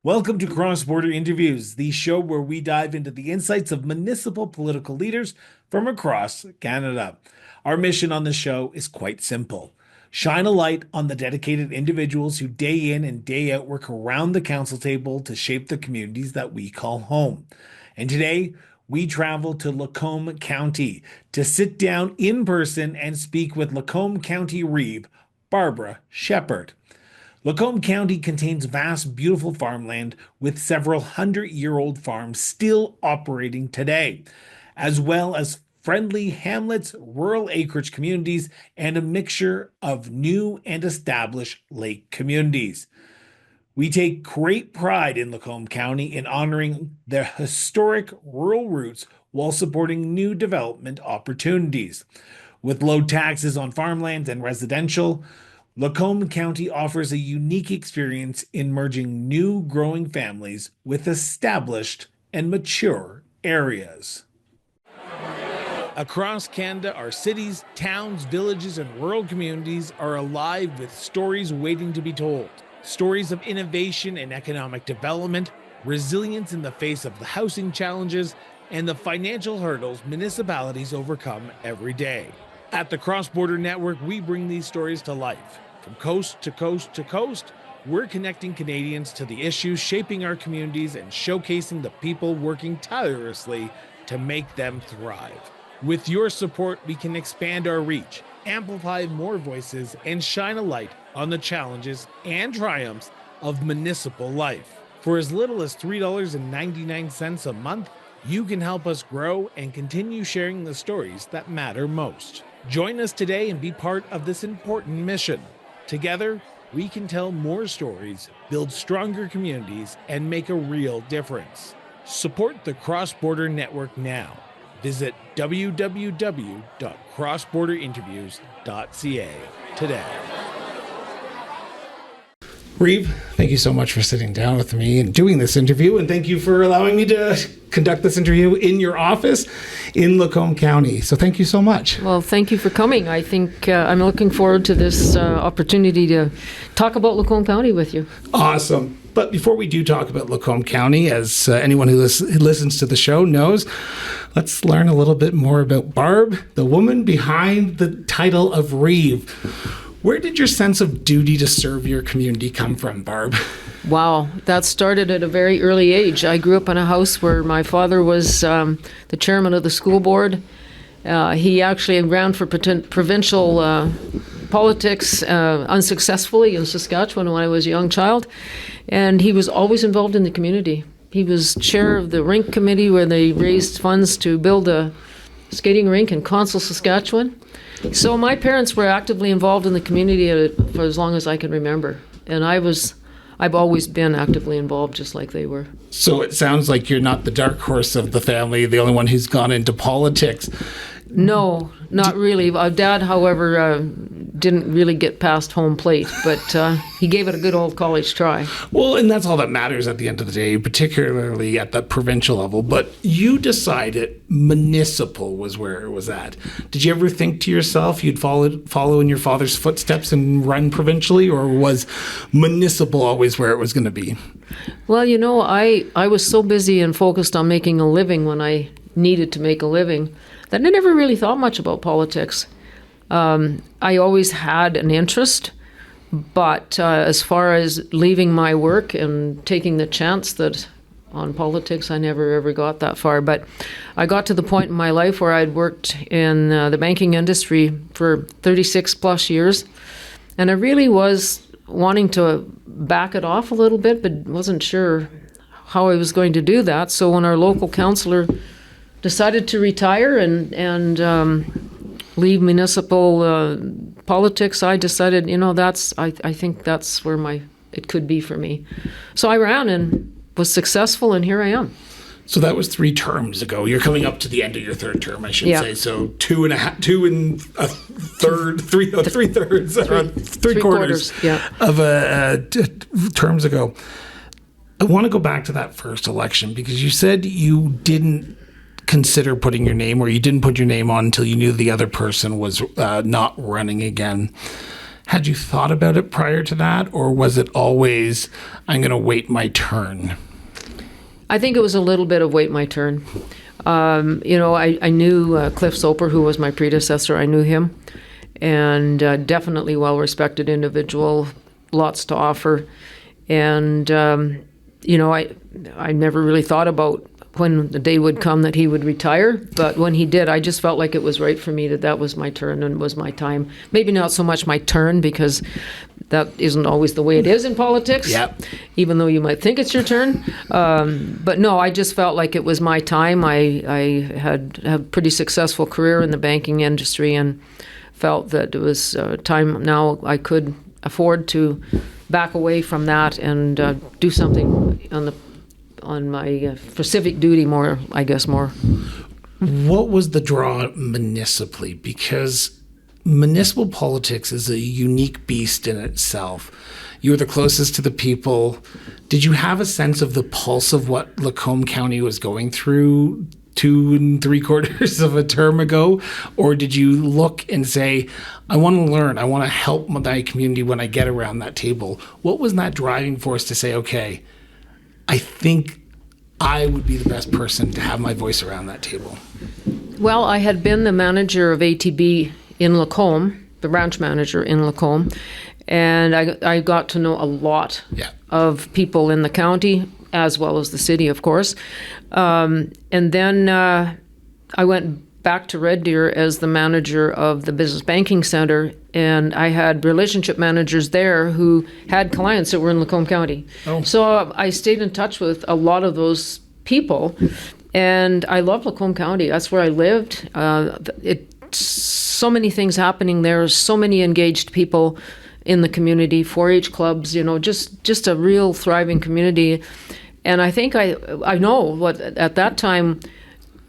Welcome to Cross Border Interviews, the show where we dive into the insights of municipal political leaders from across Canada. Our mission on the show is quite simple: shine a light on the dedicated individuals who day in and day out work around the council table to shape the communities that we call home. And today, we travel to Lacombe County to sit down in person and speak with Lacombe County Reeve, Barbara Shepherd. Lacombe County contains vast, beautiful farmland with several hundred-year-old farms still operating today, as well as friendly hamlets, rural acreage communities, and a mixture of new and established lake communities. We take great pride in Lacombe County in honoring their historic rural roots while supporting new development opportunities. With low taxes on farmland and residential, Lacombe County offers a unique experience in merging new growing families with established and mature areas. Across Canada, our cities, towns, villages, and rural communities are alive with stories waiting to be told. Stories of innovation and economic development, resilience in the face of the housing challenges, and the financial hurdles municipalities overcome every day. At the Cross Border Network, we bring these stories to life. From coast to coast to coast, we're connecting Canadians to the issues shaping our communities and showcasing the people working tirelessly to make them thrive. With your support, we can expand our reach, amplify more voices, and shine a light on the challenges and triumphs of municipal life. For as little as $3.99 a month, you can help us grow and continue sharing the stories that matter most. Join us today and be part of this important mission. Together, we can tell more stories, build stronger communities, and make a real difference. Support the Cross Border Network now. Visit www.crossborderinterviews.ca today. Reeve, thank you so much for sitting down with me and doing this interview, and thank you for allowing me to conduct this interview in your office in Lacombe County. So thank you so much. Well, thank you for coming. I think I'm looking forward to this opportunity to talk about Lacombe County with you. Awesome. But before we do talk about Lacombe County, as anyone who listens to the show knows, let's learn a little bit more about Barb, the woman behind the title of Reeve. Where did your sense of duty to serve your community come from, Barb? Wow, that started at a very early age. I grew up in a house where my father was the chairman of the school board. He actually ran for provincial politics unsuccessfully in Saskatchewan when I was a young child, and he was always involved in the community. He was chair of the rink committee where they raised funds to build a skating rink in Consell, Saskatchewan. So my parents were actively involved in the community for as long as I can remember, and I've always been actively involved just like they were. So it sounds like you're not the dark horse of the family, the only one who's gone into politics. No, not really. Dad, however, didn't really get past home plate, but he gave it a good old college try. Well, and that's all that matters at the end of the day, particularly at the provincial level. But you decided municipal was where it was at. Did you ever think to yourself you'd follow in your father's footsteps and run provincially, or was municipal always where it was going to be? Well, you know, I was so busy and focused on making a living when I needed to make a living that I never really thought much about politics. I always had an interest, but as far as leaving my work and taking the chance that on politics, I never ever got that far. But I got to the point in my life where I'd worked in the banking industry for 36 plus years, and I really was wanting to back it off a little bit, but wasn't sure how I was going to do that. So when our local councillor decided to retire and leave municipal politics, I decided, you know, I think that's where it could be for me. So I ran and was successful, and here I am. So that was 3 terms ago. You're coming up to the end of your 3rd term, I should say. So 2 and a third, 3/3, or 3/4 of terms ago. I want to go back to that first election because you said you didn't consider putting your name, or you didn't put your name on until you knew the other person was not running again. Had you thought about it prior to that, or was it always, I'm going to wait my turn? I think it was a little bit of wait my turn. I knew Cliff Soper, who was my predecessor. I knew him, and definitely well-respected individual, lots to offer. And, I never really thought about when the day would come that he would retire. But when he did, I just felt like it was right for me that was my turn and was my time. Maybe not so much my turn, because that isn't always the way it is in politics, even though you might think it's your turn. But no, I just felt like it was my time. I had a pretty successful career in the banking industry and felt that it was time now I could afford to back away from that and do something on my for civic duty more. What was the draw municipally? Because municipal politics is a unique beast in itself. You were the closest to the people. Did you have a sense of the pulse of what Lacombe County was going through 2 3/4 of a term ago? Or did you look and say, I want to learn, I want to help my community when I get around that table? What was that driving force to say, okay, I think I would be the best person to have my voice around that table? Well, I had been the manager of ATB in Lacombe, the branch manager in Lacombe, and I got to know a lot of people in the county, as well as the city, of course. And then I went back to Red Deer as the manager of the Business Banking Center, and I had relationship managers there who had clients that were in Lacombe County. So I stayed in touch with a lot of those people, and I love Lacombe County. That's where I lived. So many things happening there, so many engaged people in the community, 4-H clubs, just a real thriving community. And I think I know what at that time,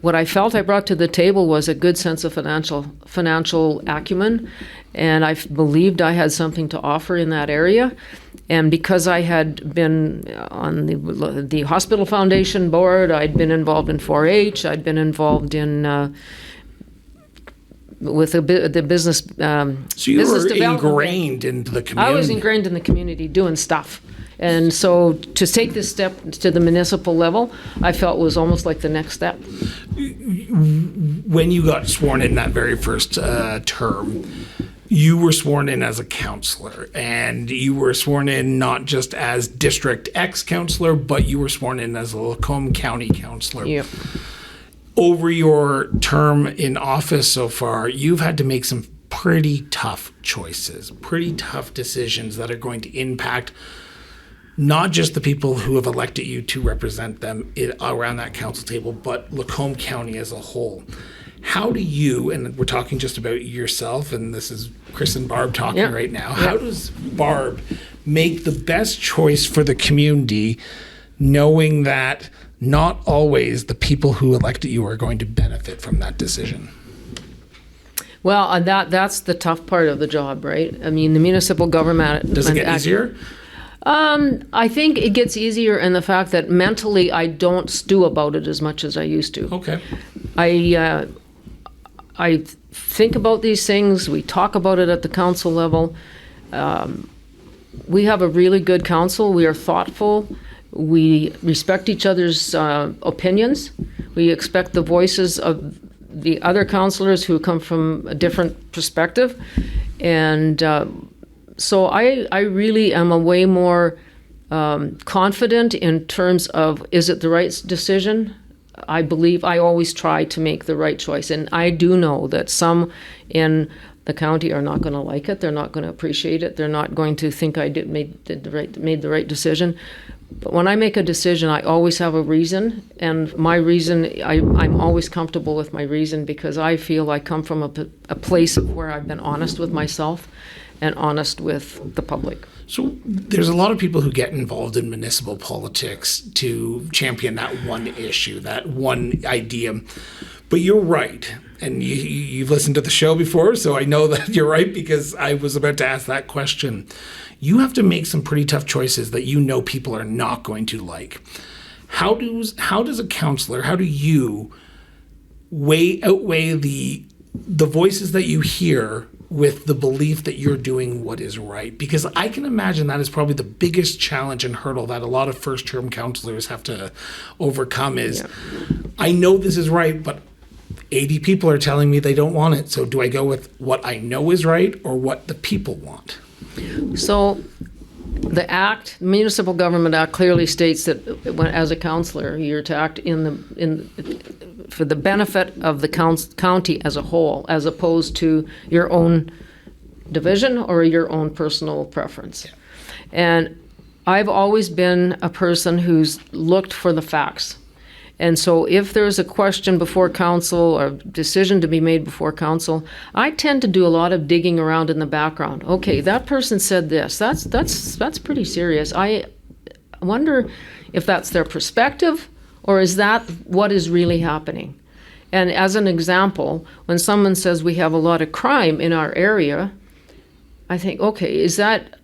what I felt I brought to the table was a good sense of financial acumen, and I believed I had something to offer in that area. And because I had been on the Hospital Foundation board, I'd been involved in 4-H, I'd been involved in with the business. So you were ingrained into the community. I was ingrained in the community doing stuff. And so to take this step to the municipal level, I felt was almost like the next step. When you got sworn in that very first term, you were sworn in as a councillor, and you were sworn in not just as District X councillor, but you were sworn in as a Lacombe County councillor. Yep. Over your term in office so far, you've had to make some pretty tough choices, pretty tough decisions that are going to impact not just the people who have elected you to represent them around that council table, but Lacombe County as a whole. How do you, and we're talking just about yourself, and this is Chris and Barb talking right now, how does Barb make the best choice for the community, knowing that not always the people who elected you are going to benefit from that decision? Well, and that's the tough part of the job, right? I mean, the municipal government... Does it get easier? I think it gets easier in the fact that mentally I don't stew about it as much as I used to. Okay. I think about these things. We talk about it at the council level. We have a really good council. We are thoughtful. We respect each other's opinions. We expect the voices of the other councillors who come from a different perspective. And so I really am a way more confident in terms of, is it the right decision? I believe I always try to make the right choice. And I do know that some in the county are not going to like it. They're not going to appreciate it. They're not going to think I made the right decision. But when I make a decision, I always have a reason. And my reason, I'm always comfortable with my reason, because I feel I come from a place of where I've been honest with myself and honest with the public. So there's a lot of people who get involved in municipal politics to champion that one issue, that one idea. But you're right. And you've listened to the show before, so I know that you're right, because I was about to ask that question. You have to make some pretty tough choices that you know people are not going to like. How does a councillor, how do you outweigh the voices that you hear with the belief that you're doing what is right? Because I can imagine that is probably the biggest challenge and hurdle that a lot of first-term councillors have to overcome is, I know this is right, but 80 people are telling me they don't want it. So do I go with what I know is right or what the people want? So the Municipal Government Act clearly states that as a councillor, you're to act for the benefit of the county as a whole, as opposed to your own division or your own personal preference. And I've always been a person who's looked for the facts. And so if there's a question before council or decision to be made before council, I tend to do a lot of digging around in the background. Okay, that person said this. That's pretty serious. I wonder if that's their perspective or is that what is really happening? And as an example, when someone says we have a lot of crime in our area, I think, okay,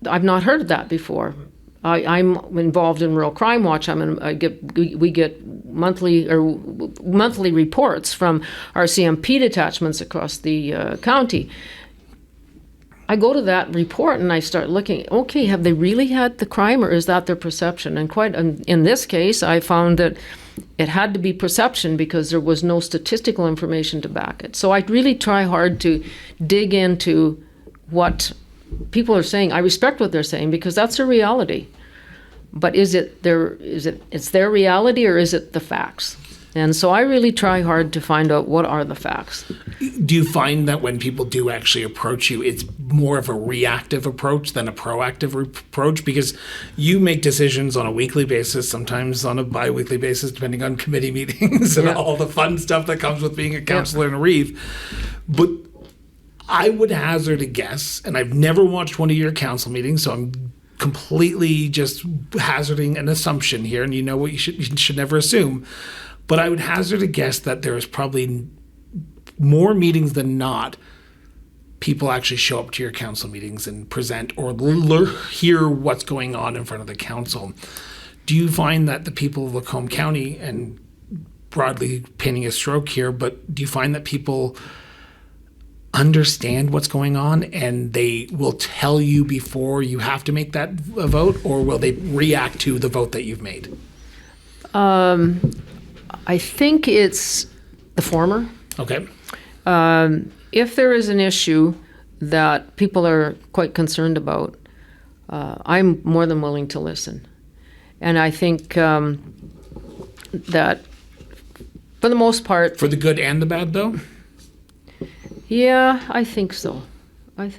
I've not heard of that before. I'm involved in Rural Crime Watch. We get monthly reports from our CMP detachments across the county. I go to that report and I start looking. Okay, have they really had the crime, or is that their perception? And in this case, I found that it had to be perception because there was no statistical information to back it. So I really try hard to dig into what people are saying. I respect what they're saying because that's a reality. But is it their reality or is it the facts? And so I really try hard to find out what are the facts. Do you find that when people do actually approach you, it's more of a reactive approach than a proactive approach? Because you make decisions on a weekly basis, sometimes on a bi-weekly basis, depending on committee meetings and all the fun stuff that comes with being a councillor in Reeve. But I would hazard a guess, and I've never watched one of your council meetings, so I'm completely just hazarding an assumption here, and you know what you should never assume. But I would hazard a guess that there is probably more meetings than not, people actually show up to your council meetings and present or hear what's going on in front of the council. Do you find that the people of Lacombe County, and broadly painting a stroke here, but do you find that people understand what's going on and they will tell you before you have to make that vote, or will they react to the vote that you've made? I think it's the former. Okay. If there is an issue that people are quite concerned about, I'm more than willing to listen. And I think that for the most part... For the good and the bad, though? Yeah, I think so. I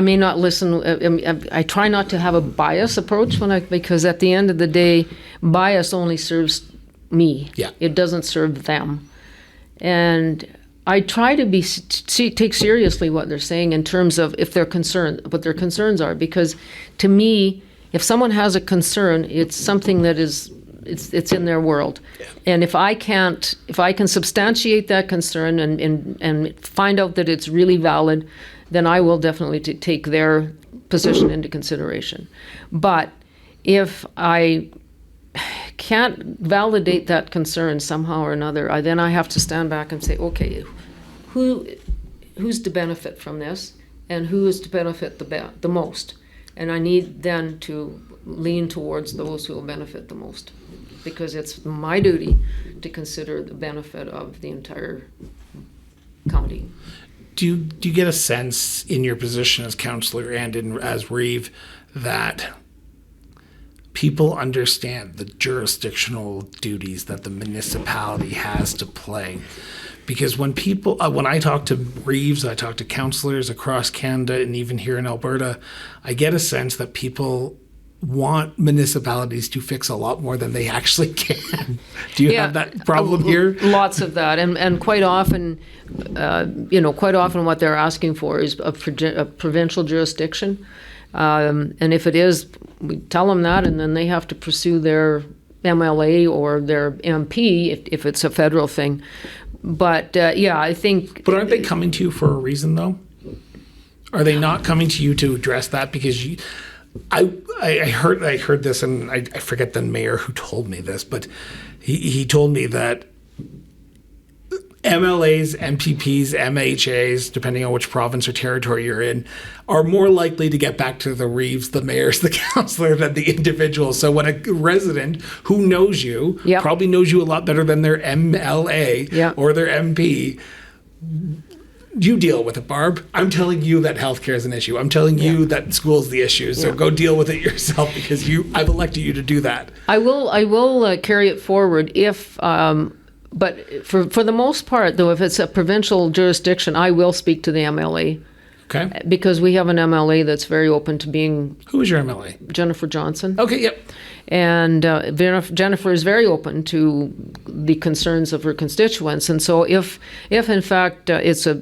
may not listen. I try not to have a bias approach because at the end of the day, bias only serves me. Yeah. It doesn't serve them. And I try to take seriously what they're saying in terms of if they're concerned, what their concerns are. Because to me, if someone has a concern, it's something that is it's in their world. Yeah. And if I can substantiate that concern and find out that it's really valid, then I will definitely take their position into consideration. But if I can't validate that concern somehow or another, then I have to stand back and say, okay, who's to benefit from this, and who is to benefit the most? And I need then to lean towards those who will benefit the most, because it's my duty to consider the benefit of the entire county. Do you get a sense in your position as councillor and as Reeve that people understand the jurisdictional duties that the municipality has to play? Because when I talk to Reeves, I talk to councillors across Canada and even here in Alberta, I get a sense that people want municipalities to fix a lot more than they actually can. Do you have that problem here? Lots of that, and quite often, what they're asking for is a provincial jurisdiction, and if it is, we tell them that, and then they have to pursue their MLA or their MP if it's a federal thing. But I think. But aren't they coming to you for a reason, though? Are they not coming to you to address that? Because I heard this, and I forget the mayor who told me this, but he told me that MLAs, MPPs, MHAs, depending on which province or territory you're in, are more likely to get back to the Reeves, the mayors, the councillor than the individual. So when a resident who knows you, Yep. probably knows you a lot better than their MLA Yep. or their MP, you deal with it, Barb. I'm telling you that healthcare is an issue. I'm telling you that school's the issue. So go deal with it yourself, because I've elected you to do that. I will carry it forward if, but for the most part, though, if it's a provincial jurisdiction, I will speak to the MLA, Okay. because we have an MLA that's very open to being Who is your MLA? Jennifer Johnson. Okay, yep. And Jennifer is very open to the concerns of her constituents. And so if in fact it's a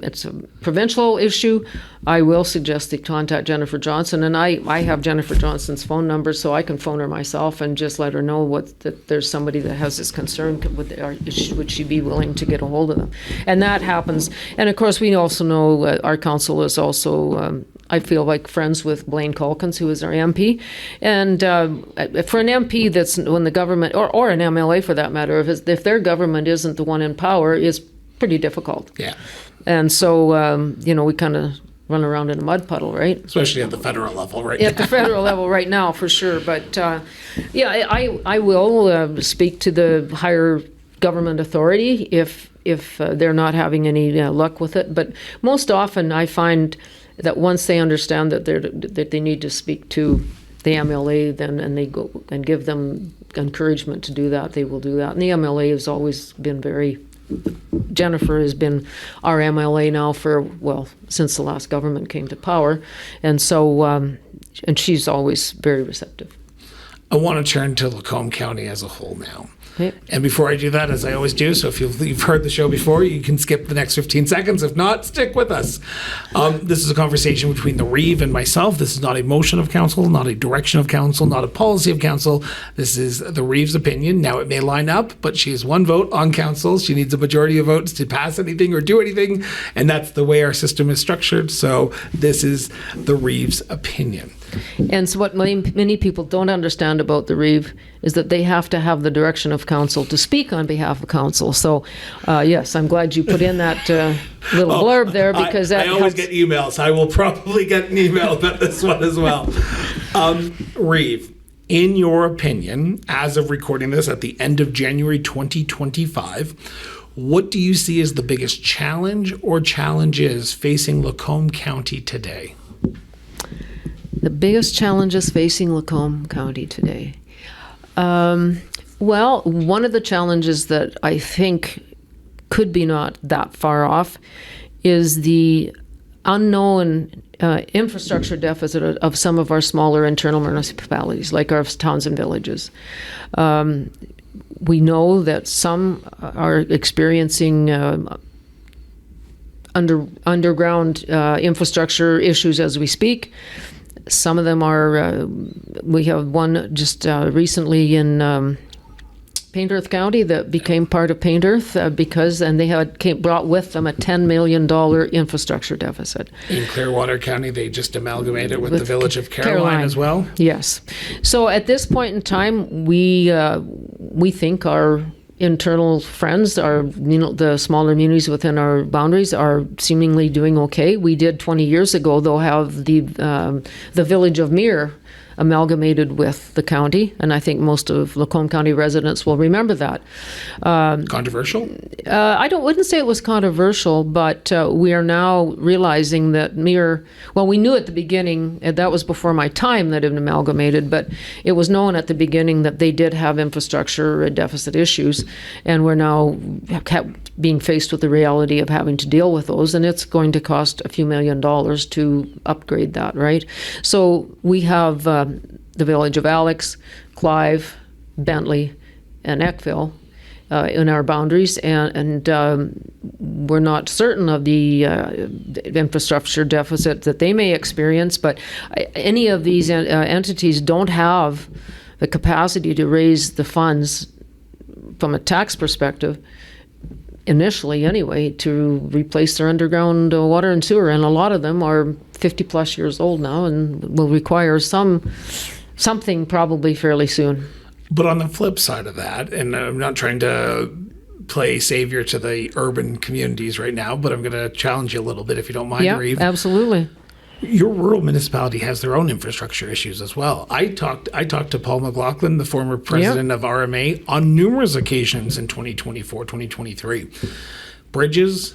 provincial issue, I will suggest they contact Jennifer Johnson. And I have Jennifer Johnson's phone number, so I can phone her myself and just let her know that there's somebody that has this concern. Would she be willing to get a hold of them? And that happens. And of course, we also know our council is also I feel like friends with Blaine Calkins, who is our MP. And for an MP that's when the government, or an MLA for that matter, if their government isn't the one in power, it's pretty difficult. Yeah. And so, we kind of run around in a mud puddle, right? Especially at the federal level, right? At the federal level right now, for sure. But I will speak to the higher government authority if they're not having any luck with it. But most often I find that once they understand that they need to speak to the MLA, and they go and give them encouragement to do that, they will do that. And the MLA has always been Jennifer has been our MLA now since the last government came to power. And so, and she's always very receptive. I want to turn to Lacombe County as a whole now. Okay. And before I do that, as I always do, so if you've heard the show before, you can skip the next 15 seconds. If not, stick with us. This is a conversation between the Reeve and myself. This is not a motion of council, not a direction of council, not a policy of council. This is the Reeve's opinion. Now, it may line up, but she has one vote on council. She needs a majority of votes to pass anything or do anything, and that's the way our system is structured. So this is the Reeve's opinion. And so what many people don't understand about the Reeve is that they have to have the direction of council to speak on behalf of council. So, yes, I'm glad you put in that little blurb there, because that I always helps. get emails. I will probably get an email about this one as well. Reeve, in your opinion, as of recording this at the end of January 2025, what do you see as the biggest challenge or challenges facing Lacombe County today? The biggest challenges facing Lacombe County today. Well, one of the challenges that I think could be not that far off is the unknown infrastructure deficit of some of our smaller internal municipalities, like our towns and villages. We know that some are experiencing underground infrastructure issues as we speak. Some of them are, we have one just recently in Paint Earth County that became part of Paint Earth and they brought with them a $10 million infrastructure deficit. In Clearwater County, they just amalgamated with the village of Caroline as well? Yes. So at this point in time, we think our internal friends, the smaller communities within our boundaries are seemingly doing okay. We did 20 years ago, though, have the village of Mere amalgamated with the county, and I think most of Lacombe County residents will remember that. Controversial? I wouldn't say it was controversial, but we are now realizing that we knew at the beginning, and that was before my time that it amalgamated, but it was known at the beginning that they did have infrastructure deficit issues, and we're now being faced with the reality of having to deal with those, and it's going to cost a few $1 million to upgrade that, right? So we have the village of Alex, Clive, Bentley, and Eckville in our boundaries, and we're not certain of the infrastructure deficit that they may experience, but any of these entities don't have the capacity to raise the funds from a tax perspective, initially anyway, to replace their underground water and sewer, and a lot of them are 50 plus years old now and will require something probably fairly soon. But on the flip side of that, and I'm not trying to play savior to the urban communities right now, but I'm going to challenge you a little bit if you don't mind, Yeah, Reeve. absolutely. Your rural municipality has their own infrastructure issues as well. I talked to Paul McLaughlin, the former president of RMA, on numerous occasions in 2024, 2023. Bridges.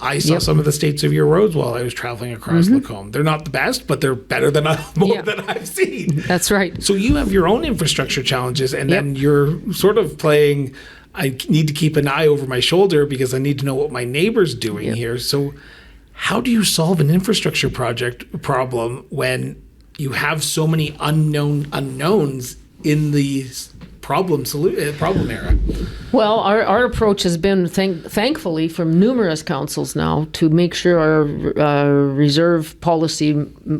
I saw some of the states of your roads while I was traveling across Lacombe. They're not the best, but they're better than more than I've seen. That's right. So you have your own infrastructure challenges, and then you're sort of playing, I need to keep an eye over my shoulder because I need to know what my neighbor's doing here. So how do you solve an infrastructure problem when you have so many unknowns in the problem era? Well, our approach has been, thankfully, from numerous councils now to make sure our reserve policy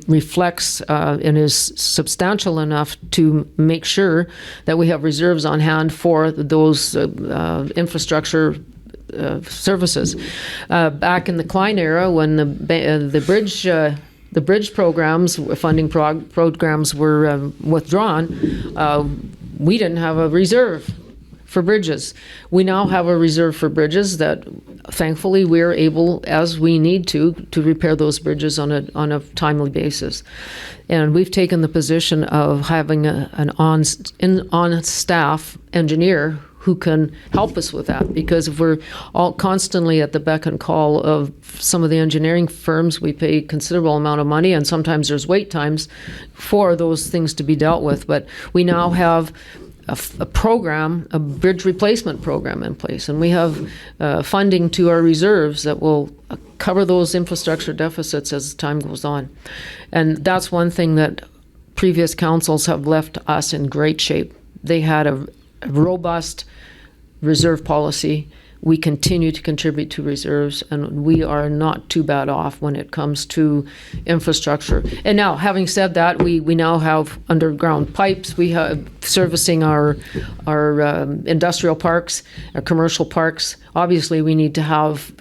reflects and is substantial enough to make sure that we have reserves on hand for those infrastructure services. Back in the Klein era, when the bridge programs, funding programs were withdrawn, we didn't have a reserve for bridges. We now have a reserve for bridges that, thankfully, we're able, as we need to repair those bridges on a timely basis. And we've taken the position of having an on-staff engineer who can help us with that, because if we're all constantly at the beck and call of some of the engineering firms, we pay a considerable amount of money, and sometimes there's wait times for those things to be dealt with. But we now have a program, a bridge replacement program in place, and we have funding to our reserves that will cover those infrastructure deficits as time goes on. And that's one thing that previous councils have left us in great shape. They had a robust reserve policy. We continue to contribute to reserves, and we are not too bad off when it comes to infrastructure. And now, having said that, we now have underground pipes. We have servicing our industrial parks, our commercial parks. Obviously, we need to have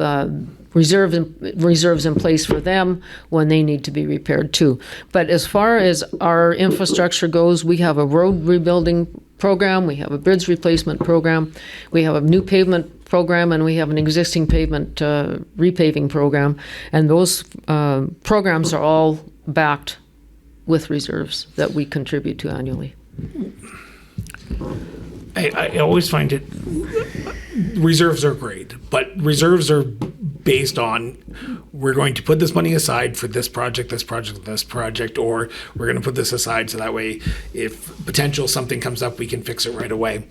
reserves in place for them when they need to be repaired too. But as far as our infrastructure goes, we have a road rebuilding program, we have a bridge replacement program, we have a new pavement program, and we have an existing pavement repaving program. And those programs are all backed with reserves that we contribute to annually. I always find it, reserves are great, but reserves are based on, we're going to put this money aside for this project, or we're going to put this aside so that way if potential something comes up, we can fix it right away.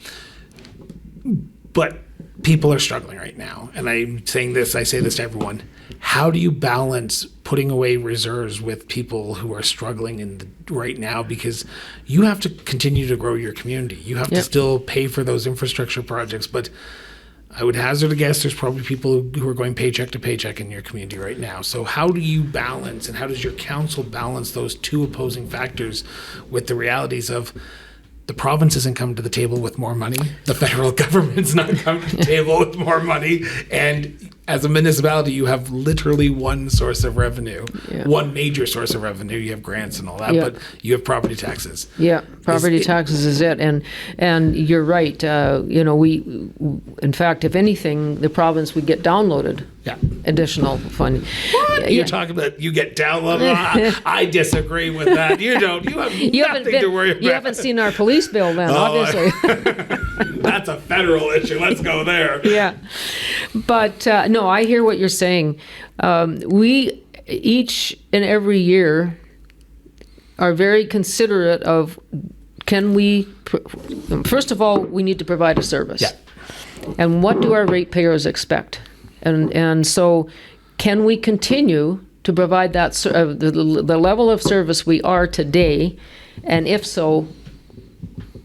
But people are struggling right now. And I'm saying this, I say this to everyone. How do you balance putting away reserves with people who are struggling right now? Because you have to continue to grow your community. You have to still pay for those infrastructure projects. But I would hazard a guess there's probably people who are going paycheck to paycheck in your community right now. So how do you balance, and how does your council balance those two opposing factors with the realities of the province isn't coming to the table with more money, the federal government's not coming to the table with more money, and as a municipality, you have literally one source of revenue, one major source of revenue. You have grants and all that, but you have property taxes. Yeah, property taxes is it, and you're right. We, in fact, if anything, the province would get downloaded. Additional funding. What? You're talking about you get downloaded? I disagree with that. You don't. You have nothing to worry about. You haven't seen our police bill then, obviously. That's a federal issue. Let's go there. Yeah. But no, I hear what you're saying. We, each and every year, are very considerate of, first of all, we need to provide a service. Yeah. And what do our ratepayers expect? And so can we continue to provide that the level of service we are today? And if so,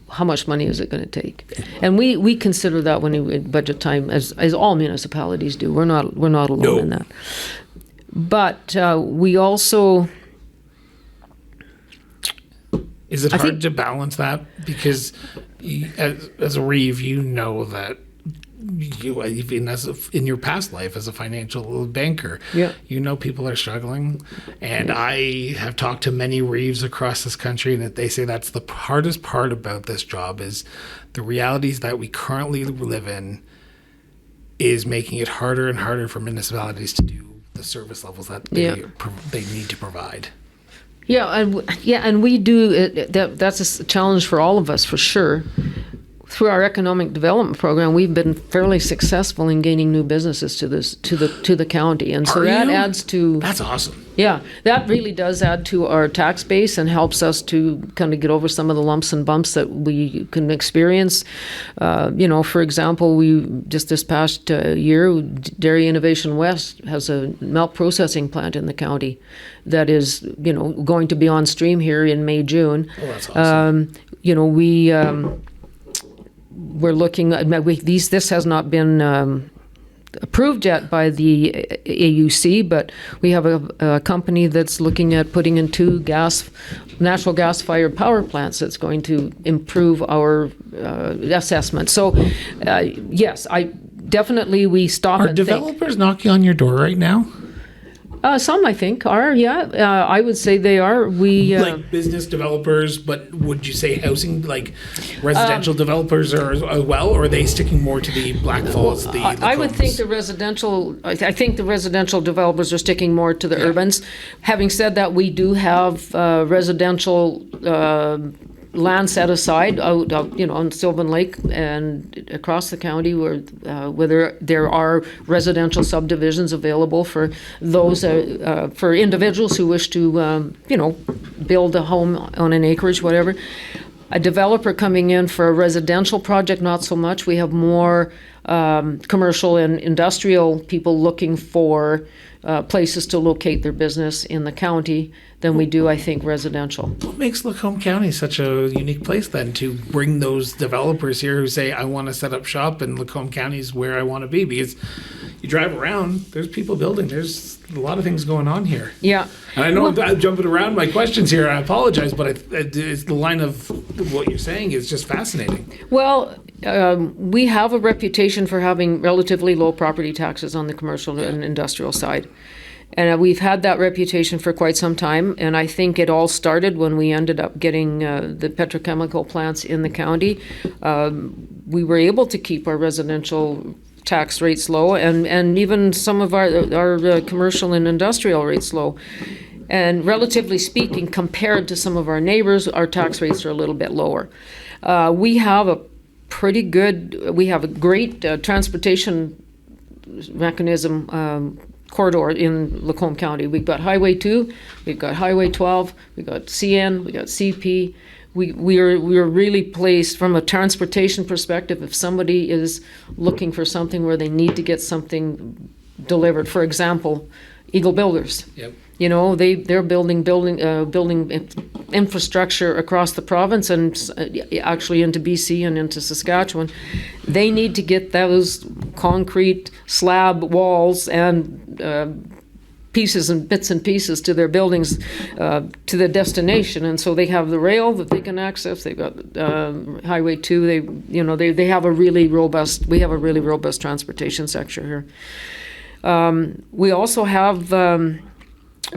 how much money is it going to take? And we consider that when we budget time, as all municipalities do. We're not alone in that. But we also. Is it hard to balance that? Because as a Reeve, you know that even in your past life as a financial banker, you know people are struggling. And I have talked to many Reeves across this country, and that they say that's the hardest part about this job is the realities that we currently live in is making it harder and harder for municipalities to do the service levels that they need to provide. And we do. That's a challenge for all of us, for sure. Through our economic development program, we've been fairly successful in gaining new businesses to the county, and so adds to. That's awesome. Yeah, that really does add to our tax base and helps us to kind of get over some of the lumps and bumps that we can experience. For example, we just this past year, Dairy Innovation West has a milk processing plant in the county that is, going to be on stream here in May, June. Oh, that's awesome. We're looking at this has not been approved yet by the AUC, but we have a company that's looking at putting in 2 natural gas fired power plants that's going to improve our assessment. So yes, we stop and think. Are developers knocking on your door right now? Some, I think, are, I would say they are. Like business developers, but would you say housing, like residential developers are as well, or are they sticking more to the Black Falls, I would think the residential, I think the residential developers are sticking more to the urbans. Having said that, we do have residential land set aside out, on Sylvan Lake and across the county where there are residential subdivisions available for those for individuals who wish to build a home on an acreage, whatever. A developer coming in for a residential project, not so much. We have more commercial and industrial people looking for places to locate their business in the county than we do, I think, residential. What makes Lacombe County such a unique place then to bring those developers here who say, I want to set up shop and Lacombe County is where I want to be? Because you drive around, there's people building, there's a lot of things going on here. Yeah. And I know I'm jumping around my questions here, I apologize, but it's the line of what you're saying is just fascinating. Well, we have a reputation for having relatively low property taxes on the commercial and industrial side. And we've had that reputation for quite some time, and I think it all started when we ended up getting the petrochemical plants in the county. We were able to keep our residential tax rates low, and even some of our commercial and industrial rates low. And relatively speaking, compared to some of our neighbors, our tax rates are a little bit lower. We have a great transportation mechanism corridor in Lacombe County. We've got Highway 2, we've got Highway 12, we've got CN, we've got CP. We are really placed from a transportation perspective. If somebody is looking for something where they need to get something delivered, for example, Eagle Builders. Yep. They're building infrastructure across the province and actually into BC and into Saskatchewan. They need to get those concrete slab walls and pieces and bits and pieces to their buildings to their destination, and so they have the rail that they can access. They've got Highway 2. They have a really robust. We have a really robust transportation sector here. We also have a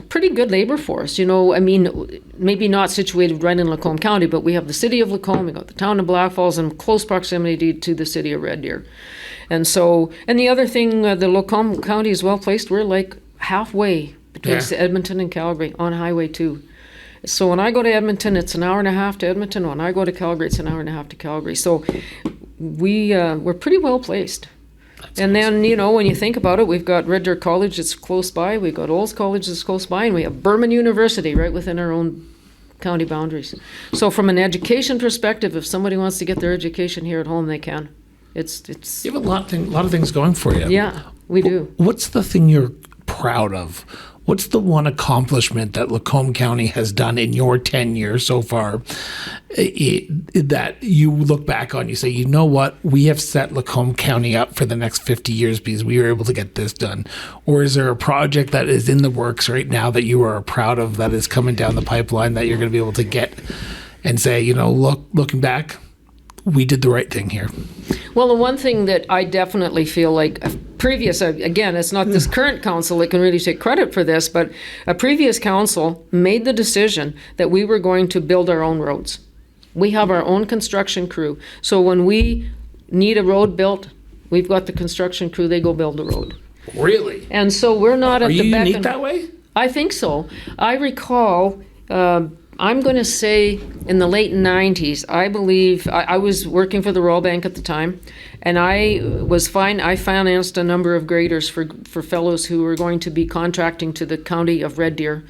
pretty good labor force. Maybe not situated right in Lacombe County, but we have the city of Lacombe, we got the town of Black Falls, and close proximity to the city of Red Deer. And the other thing, the Lacombe County is well placed. We're like halfway between Edmonton and Calgary on Highway 2. So when I go to Edmonton, it's an hour and a half to Edmonton. When I go to Calgary, it's an hour and a half to Calgary. So we're pretty well placed. And then, when you think about it, we've got Red Deer College that's close by, we've got Olds College that's close by, and we have Burman University right within our own county boundaries. So from an education perspective, if somebody wants to get their education here at home, they can. It's You have a lot of things going for you. Yeah, we do. What's the thing you're proud of? What's the one accomplishment that Lacombe County has done in your tenure so far that you look back on, you say, you know what, we have set Lacombe County up for the next 50 years because we were able to get this done? Or is there a project that is in the works right now that you are proud of that is coming down the pipeline that you're going to be able to get and say, looking back, we did the right thing here? Well, the one thing that I definitely feel like again, it's not this current council that can really take credit for this, but a previous council made the decision that we were going to build our own roads. We have our own construction crew. So when we need a road built, We've got the construction crew, they go build the road. Really? And so we're not at Are the you beck unique and- that way? I think so. I recall, I'm going to say in the late 90s, I believe, I was working for the Royal Bank at the time, and I financed a number of graders for fellows who were going to be contracting to the county of Red Deer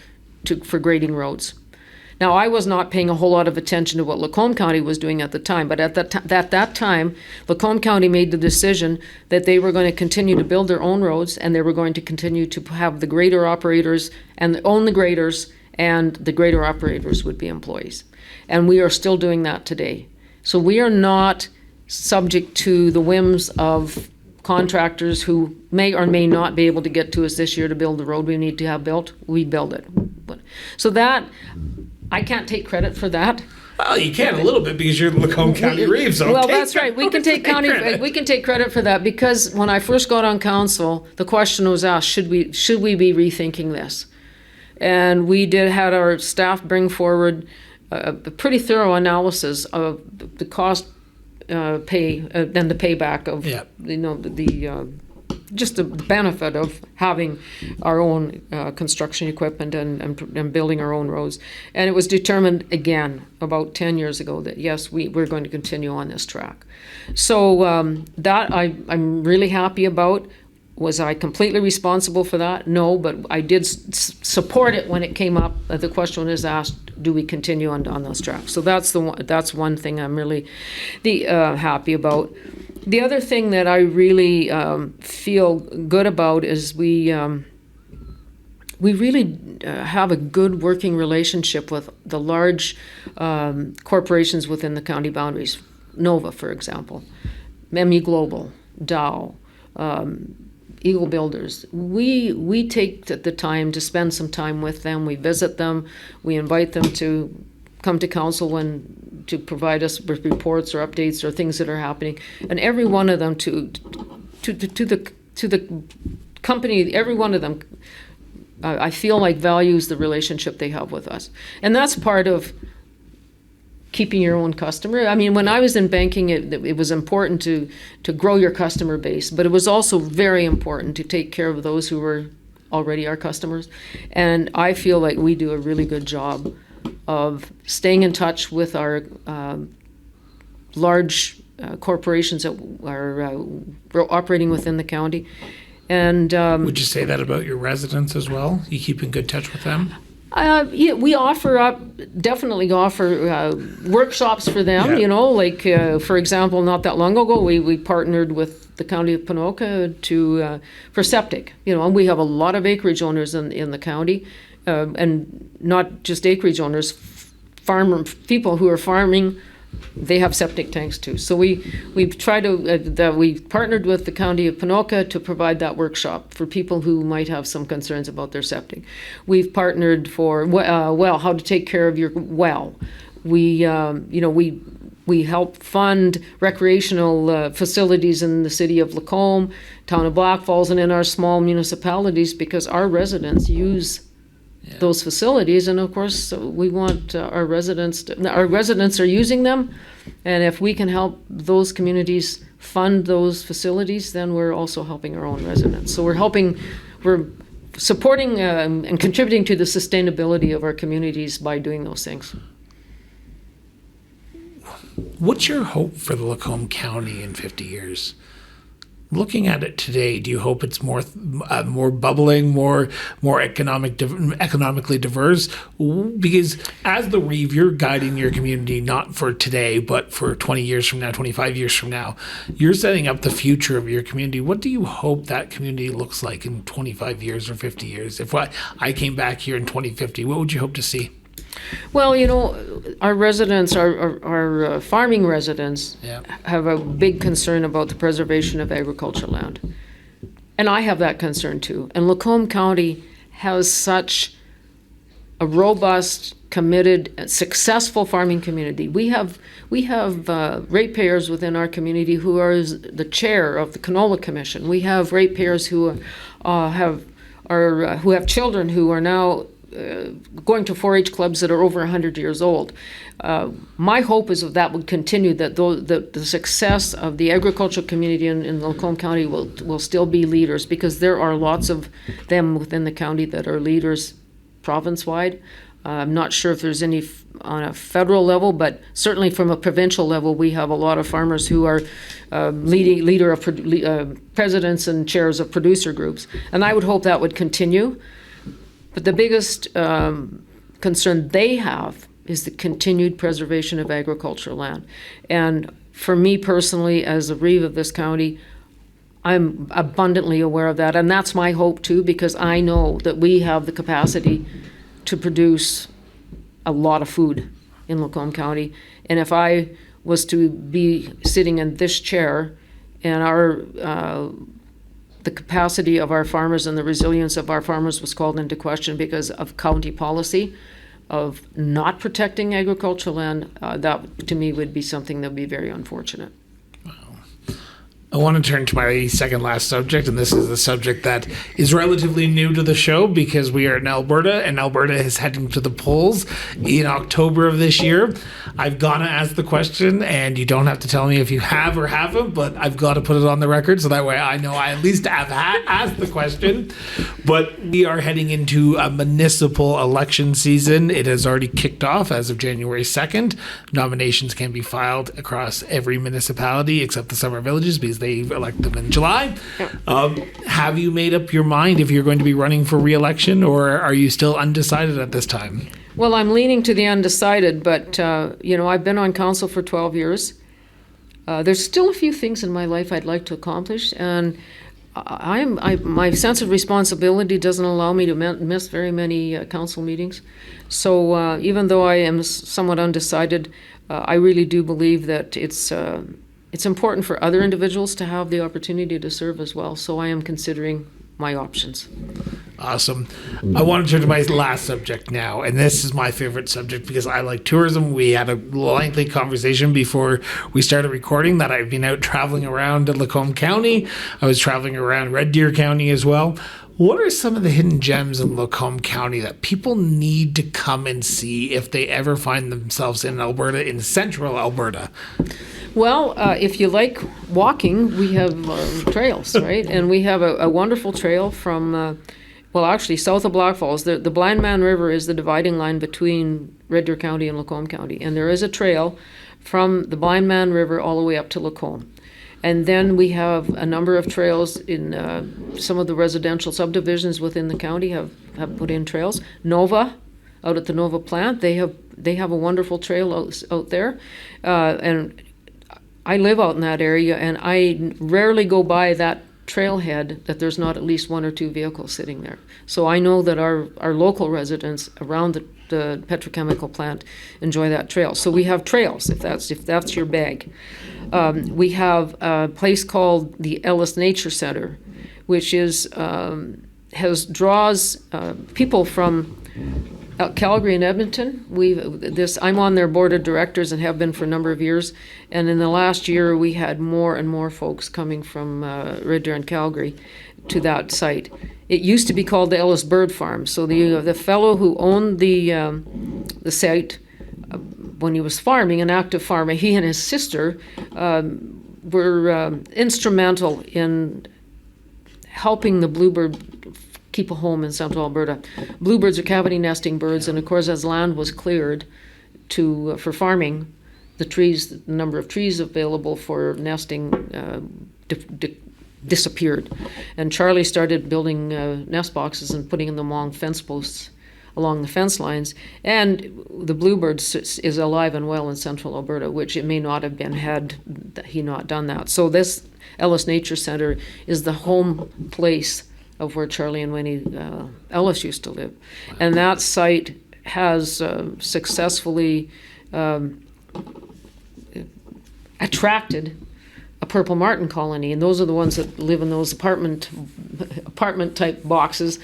for grading roads. Now, I was not paying a whole lot of attention to what Lacombe County was doing at the time, but at that time, Lacombe County made the decision that they were going to continue to build their own roads, and they were going to continue to have the grader operators and own the graders, and the grader operators would be employees. And we are still doing that today. So we are not subject to the whims of contractors who may or may not be able to get to us this year to build the road we need to have built. We build it. So that, I can't take credit for that. Well, you can a little bit because you're Lacombe County Reeve. So Well, that's right. We can take credit for that, because when I first got on council, the question was asked: should we be rethinking this? And we had our staff bring forward a pretty thorough analysis of the cost, pay, and the payback of just the benefit of having our own construction equipment and building our own roads. And it was determined again about 10 years ago that yes, we're going to continue on this track. So that I'm really happy about. Was I completely responsible for that? No, but I did support it when it came up. The question was asked, do we continue on those tracks? So that's one thing I'm really happy about. The other thing that I really feel good about is we really have a good working relationship with the large corporations within the county boundaries. Nova, for example, ME Global, Dow, Eagle Builders. We take the time to spend some time with them. We visit them. We invite them to come to council to provide us with reports or updates or things that are happening. And every one of them to the company, every one of them, I feel like values the relationship they have with us. And that's part of keeping your own customer. I mean, when I was in banking, it was important to grow your customer base, but it was also very important to take care of those who were already our customers. And I feel like we do a really good job of staying in touch with our large corporations that are operating within the county. And would you say that about your residents as well? You keep in good touch with them? Yeah, we definitely offer workshops for them, Yeah. for example, not that long ago, we partnered with the county of Ponoka for septic, and we have a lot of acreage owners in the county, and not just acreage owners, people who are farming, they have septic tanks too. So we've tried we partnered with the county of Ponoka to provide that workshop for people who might have some concerns about their septic. We've partnered for how to take care of your well. We help fund recreational facilities in the city of Lacombe, town of Black Falls, and in our small municipalities, because our residents use those facilities, and of course we want our residents are using them, and if we can help those communities fund those facilities, then we're also helping our own residents. So we're supporting and contributing to the sustainability of our communities by doing those things. What's your hope for the Lacombe County in 50 years? Looking at it today, do you hope it's more bubbling, more economically diverse? Because as the Reeve, you're guiding your community not for today, but for 20 years from now, 25 years from now. You're setting up the future of your community. What do you hope that community looks like in 25 years or 50 years? If I came back here in 2050, what would you hope to see? Well, our residents, our farming residents, have a big concern about the preservation of agricultural land. And I have that concern too. And Lacombe County has such a robust, committed, successful farming community. We have ratepayers within our community who are the chair of the Canola Commission. We have ratepayers who have children who are now going to 4-H clubs that are over 100 years old. My hope is that would continue, that the success of the agricultural community in Lacombe County will still be leaders, because there are lots of them within the county that are leaders province-wide. I'm not sure if there's any on a federal level, but certainly from a provincial level, we have a lot of farmers who are presidents and chairs of producer groups. And I would hope that would continue. But the biggest concern they have is the continued preservation of agricultural land. And for me personally, as a Reeve of this county, I'm abundantly aware of that. And that's my hope too, because I know that we have the capacity to produce a lot of food in Lacombe County. And if I was to be sitting in this chair and the capacity of our farmers and the resilience of our farmers was called into question because of county policy of not protecting agricultural land, that to me would be something that would be very unfortunate. I want to turn to my second last subject, and this is the subject that is relatively new to the show because we are in Alberta, and Alberta is heading to the polls in October of this year. I've got to ask the question, and you don't have to tell me if you have or haven't, but I've got to put it on the record so that way I know I at least have asked the question. But we are heading into a municipal election season. It has already kicked off as of January 2nd. Nominations can be filed across every municipality except the summer villages because they elect them in July. Have you made up your mind if you're going to be running for re-election, or are you still undecided at this time? Well, I'm leaning to the undecided, but I've been on council for 12 years. There's still a few things in my life I'd like to accomplish, and my sense of responsibility doesn't allow me to miss very many council meetings. So even though I am somewhat undecided, I really do believe that it's important for other individuals to have the opportunity to serve as well. So I am considering my options. Awesome. I want to turn to my last subject now, and this is my favorite subject because I like tourism. We had a lengthy conversation before we started recording that I've been out traveling around Lacombe County. I was traveling around Red Deer County as well. What are some of the hidden gems in Lacombe County that people need to come and see if they ever find themselves in Alberta, in central Alberta? Well, if you like walking, we have trails, right? And we have a wonderful trail from, south of Black Falls. The Blind Man River is the dividing line between Red Deer County and Lacombe County. And there is a trail from the Blind Man River all the way up to Lacombe. And then we have a number of trails in some of the residential subdivisions within the county have put in trails. Nova, out at the Nova plant, they have a wonderful trail out there. And I live out in that area, and I rarely go by that trailhead that there's not at least one or two vehicles sitting there. So I know that our local residents around the petrochemical plant enjoy that trail. So we have trails, if that's your bag. We have a place called the Ellis Nature Center, which draws people from Calgary and Edmonton. I'm on their board of directors and have been for a number of years. And in the last year, we had more and more folks coming from Red Deer and Calgary to that site. It used to be called the Ellis Bird Farm. So the fellow who owned the site when he was farming, an active farmer, he and his sister were instrumental in helping the bluebird keep a home in central Alberta. Bluebirds are cavity nesting birds, and of course, as land was cleared for farming, the number of trees available for nesting disappeared. And Charlie started building nest boxes and putting them along fence posts along the fence lines. And the bluebird is alive and well in central Alberta, which it may not have been had he not done that. So this Ellis Nature Center is the home place of where Charlie and Winnie Ellis used to live. And that site has successfully attracted a purple martin colony, and those are the ones that live in those apartment type boxes.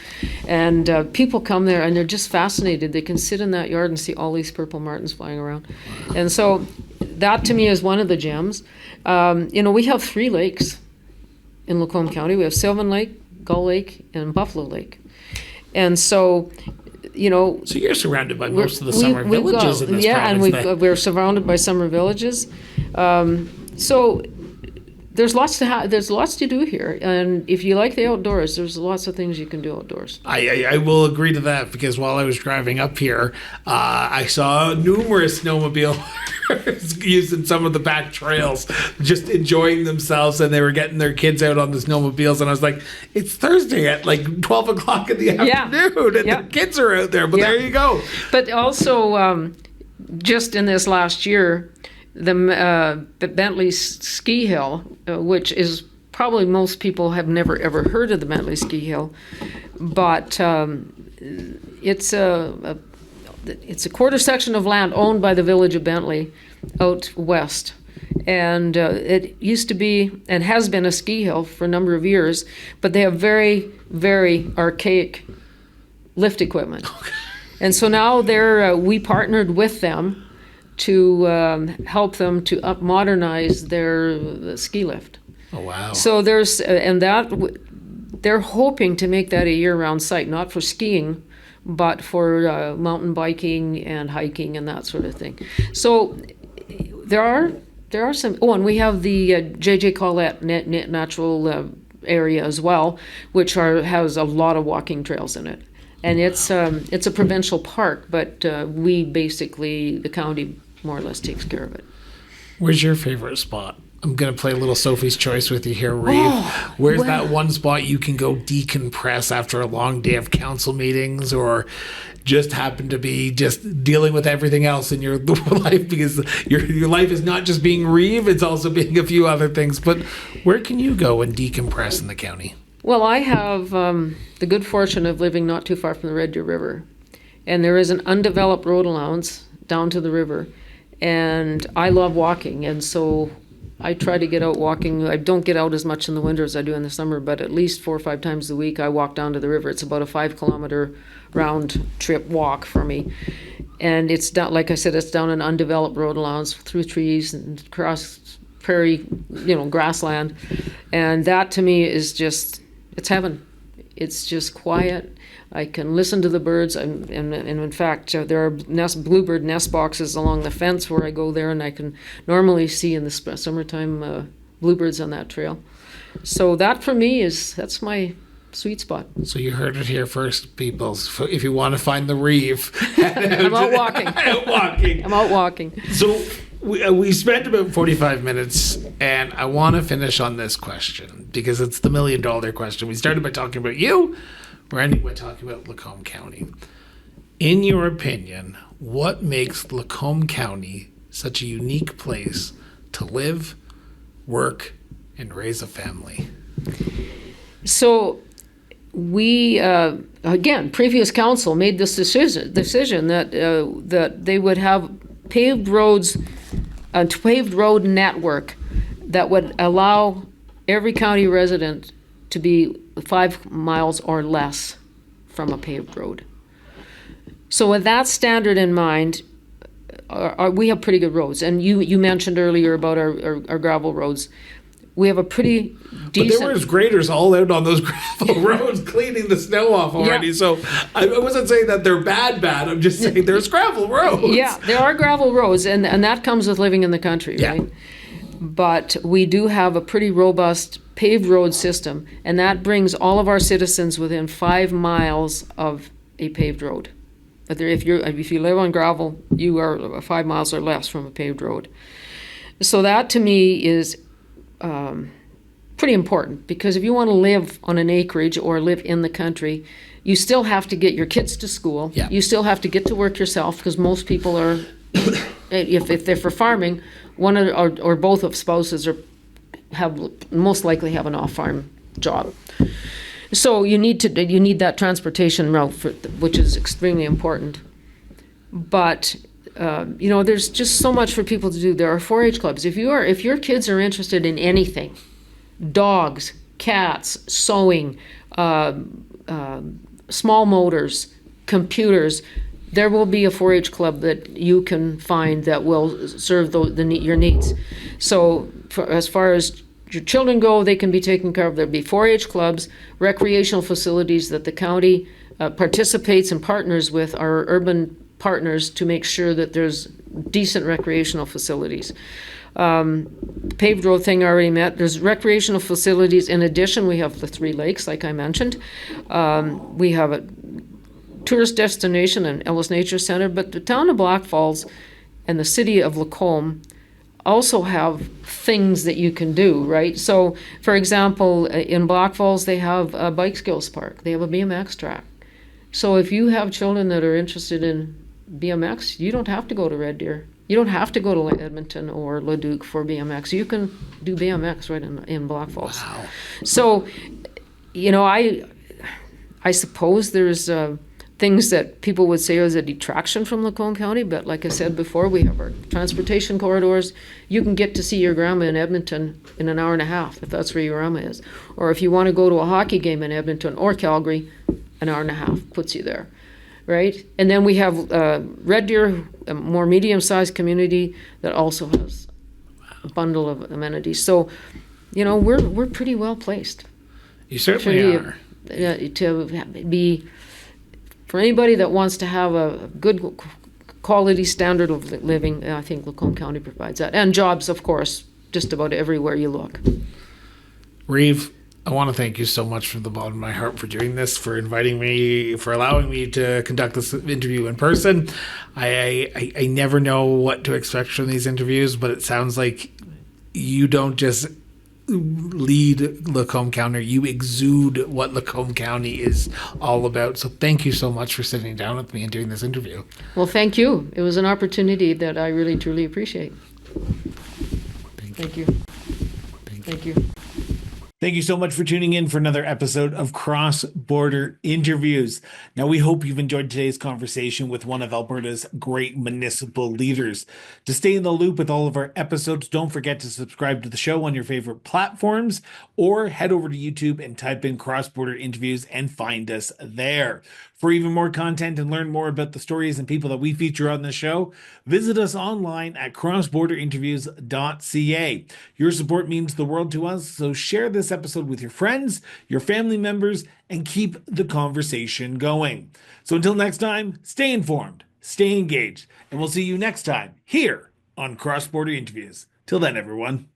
And people come there and they're just fascinated. They can sit in that yard and see all these purple martins flying around. And so that to me is one of the gems. We have 3 lakes in Lacombe County. We have Sylvan Lake, Gull Lake, and Buffalo Lake. And so So you're surrounded by most of the summer villages in this province. And we're surrounded by summer villages. So there's lots to do here, and if you like the outdoors, there's lots of things you can do outdoors. I will agree to that, because while I was driving up here, I saw numerous snowmobiles using some of the back trails, just enjoying themselves, and they were getting their kids out on the snowmobiles, and I was like, it's Thursday at like 12 o'clock in the afternoon, and the kids are out there, but there you go. But also, just in this last year, the Bentley Ski Hill, which is probably most people have never ever heard of the Bentley Ski Hill, but it's a quarter section of land owned by the village of Bentley out west, and it used to be and has been a ski hill for a number of years, but they have very, very archaic lift equipment, and so now we partnered with them to help them to modernize their ski lift. Oh, wow. So they're hoping to make that a year-round site, not for skiing, but for mountain biking and hiking and that sort of thing. So there are some, and we have the J.J. Collette natural area as well, which has a lot of walking trails in it. And it's a provincial park, but the county more or less takes care of it. Where's your favorite spot? I'm going to play a little Sophie's Choice with you here, Reeve. Where's that one spot you can go decompress after a long day of council meetings, or just happen to be just dealing with everything else in your life, because your life is not just being Reeve, it's also being a few other things. But where can you go and decompress in the county? Well, I have the good fortune of living not too far from the Red Deer River, and there is an undeveloped road allowance down to the river, and I love walking, and so I try to get out walking. I don't get out as much in the winter as I do in the summer, but at least 4 or 5 times a week I walk down to the river. It's about a 5-kilometer round trip walk for me, and it's down, like I said, it's down an undeveloped road allowance through trees and across prairie, grassland, and that to me is just, it's heaven. It's just quiet. I can listen to the birds, and in fact, there are bluebird nest boxes along the fence where I go there, and I can normally see in the summertime bluebirds on that trail. So that for me that's my sweet spot. So you heard it here first, people. If you want to find the Reeve, I'm out walking. I'm out walking. So we spent about 45 minutes, and I want to finish on this question, because it's the $1 million question. We started by talking about you. We're ending by talking about Lacombe County. In your opinion, what makes Lacombe County such a unique place to live, work, and raise a family? So we, again, previous council made this decision that they would have paved roads, a paved road network that would allow every county resident to be 5 miles or less from a paved road. So with that standard in mind, we have pretty good roads. And you mentioned earlier about our gravel roads. We have a pretty decent... But there was graders all out on those gravel roads cleaning the snow off already. Yeah. So I wasn't saying that they're bad. I'm just saying there's gravel roads. Yeah, there are gravel roads, and that comes with living in the country, right? But we do have a pretty robust paved road system, and that brings all of our citizens within 5 miles of a paved road. But if you live on gravel, you are 5 miles or less from a paved road. So that to me is pretty important, because if you want to live on an acreage or live in the country, you still have to get your kids to school. Yeah. You still have to get to work yourself, because most people are, if they're for farming, one or both of spouses most likely have an off-farm job. So you need that transportation route, which is extremely important. But there's just so much for people to do. There are 4-H clubs. If your kids are interested in anything, dogs, cats, sewing, small motors, computers, there will be a 4-H club that you can find that will serve your needs. So as far as your children go, they can be taken care of. There'll be 4-H clubs, recreational facilities that the county participates and partners with our urban partners to make sure that there's decent recreational facilities. Paved road thing I already met. There's recreational facilities. In addition, we have the 3 lakes, like I mentioned. We have a tourist destination and Ellis Nature Center, but the town of Black Falls and the city of Lacombe also have things that you can do, right? So, for example, in Black Falls, they have a bike skills park. They have a BMX track. So if you have children that are interested in BMX, you don't have to go to Red Deer. You don't have to go to Edmonton or Leduc for BMX. You can do BMX right in Black Falls. Wow. So, I suppose there's things that people would say is a detraction from Lacombe County, but like I said before, we have our transportation corridors. You can get to see your grandma in Edmonton in an hour and a half, if that's where your grandma is. Or if you want to go to a hockey game in Edmonton or Calgary, an hour and a half puts you there, right? And then we have Red Deer, a more medium-sized community that also has a bundle of amenities. So, we're pretty well placed. You certainly are. To be, for anybody that wants to have a good quality standard of living, I think Lacombe County provides that. And jobs, of course, just about everywhere you look. Reeve, I want to thank you so much from the bottom of my heart for doing this, for inviting me, for allowing me to conduct this interview in person. I never know what to expect from these interviews, but it sounds like you don't just lead Lacombe County, you exude what Lacombe County is all about. So thank you so much for sitting down with me and doing this interview. Well, thank you. It was an opportunity that I really, truly appreciate. Thank you. Thank you. Thank you so much for tuning in for another episode of Cross Border Interviews. Now, we hope you've enjoyed today's conversation with one of Alberta's great municipal leaders. To stay in the loop with all of our episodes, don't forget to subscribe to the show on your favorite platforms or head over to YouTube and type in Cross Border Interviews and find us there. For even more content and learn more about the stories and people that we feature on the show, visit us online at crossborderinterviews.ca. Your support means the world to us, so share this episode with your friends, your family members, and keep the conversation going. So until next time, stay informed, stay engaged, and we'll see you next time here on Cross Border Interviews. Till then, everyone.